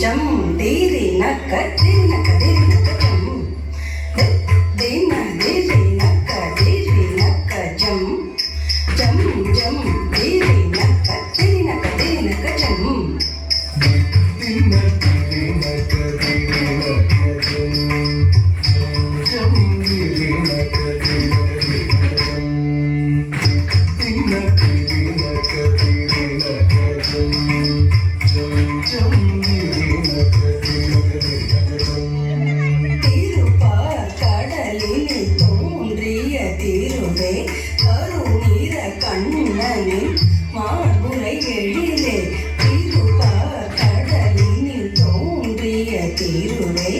ಜಂ ದೇರಿ ನಕ್ಕ ದೇರಿ ನಕ್ಕ ದೇರಿ ನಕ್ಕ ಜಂ ದೇನ ದೇರಿ ನಕ್ಕ ದೇರಿ ನಕ್ಕ ಜಂ ಜಂ ಜಂ ದೇರಿ ನಕ್ಕ ದೇರಿ ನಕ್ಕ ದೇರಿ ನಕ್ಕ ಜಂ ದಿನ ದೇರಿ ನಕ್ಕ ದೇರಿ ನಕ್ಕ ಜಂ ಜಂ ದೇರಿ ನಕ್ಕ ದೇರಿ ನಕ್ಕ ಜಂ ದಿನ ದೇರಿ ನಕ್ಕ ದೇರಿ ನಕ್ಕ ಜಂ ಜಂ ಜಂ ದೇರಿ ನಕ್ಕ ದೇರಿ ನಕ್ಕ ಜಂ திருப்பார் கடலினில் தோன்றிய திருவே கருநீர கண்ணனின் மார்புரை எழிலே திருப்பார் கடலினில் தோன்றிய திருவே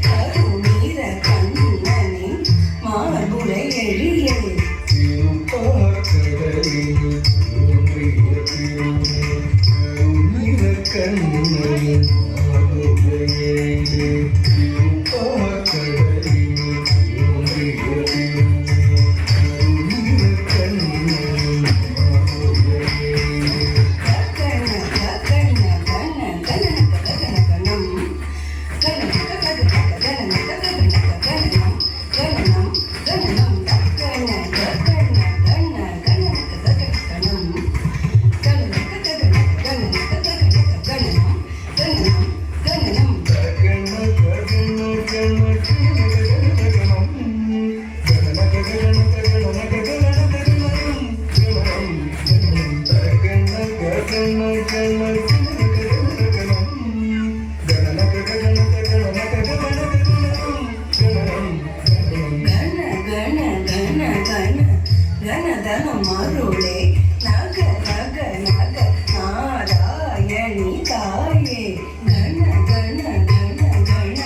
கருநீர கண்ணனின் மார்புரை எழிலே திருப்பார்கடலில் தோன்றிய திருவே கருநீர கண்ணனின் மார்புரை எழிலே ಗಣಧನ ಮರುಳೆ ನಗ ನಗ ನಗ ನಾರಾಯಣಿ ತಾಯೇ ಗಣ ಗಣ ಗಣ ಗಣ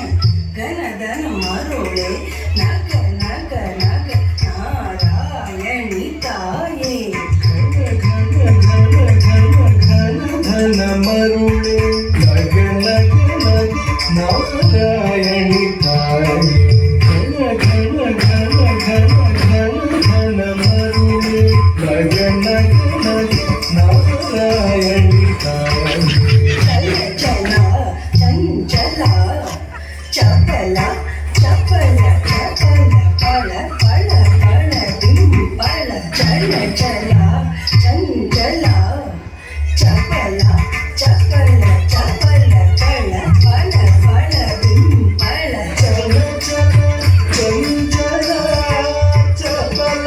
ಗಣಧನ ಮರುಳೆ ನಗ ನಗ ನಗ ನಾರಾಯಣಿ ತಾಯೇ ಘನ ಮರುಳೆ ನಗ ನಗ ನಗ ನಾರಾಯಣಿ ತಾಯೇ ಘನ ಘನ ಘನ ಘನ ಘನ ಮರುಳೆ ನಗ ನಗ ನಗ ನಾರಾಯಣಿ ತಾಯೇ ಚಲ ಚಂಚಲ ಚಪಲ ಚಪಲ ಚಪಲ ಪಳ ಪಳ ಪಳ ಡಿಂಪಳ ಚಲ ಚಲ ಚಂಚಲ ಚಪಲ ಚಪಲ ಚಪಲ ಚಳ ಪಳ ಪಳ ಡಿಂಪಳ ಚಲ ಚಲ ಚಂಚಲ ಚಪಲ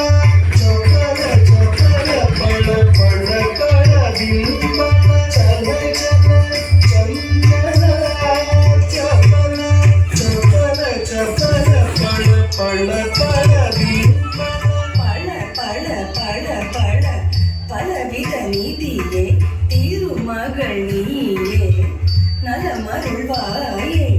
ಚಪಲ ಚಪಲ ಪಳ ಪಳ ಪಳ ಡಿಂಪಳ ಚಲ ಚಲ ಚಂಚಲ ಚಪಲ ಚಪಲ ಚಪಲ ಪಳ ಪಳ ಪಳ ಡಿಂಪಳ பல பல பல பல பலவித நீதியே திருமகள் நீயே நலமருள்வாயே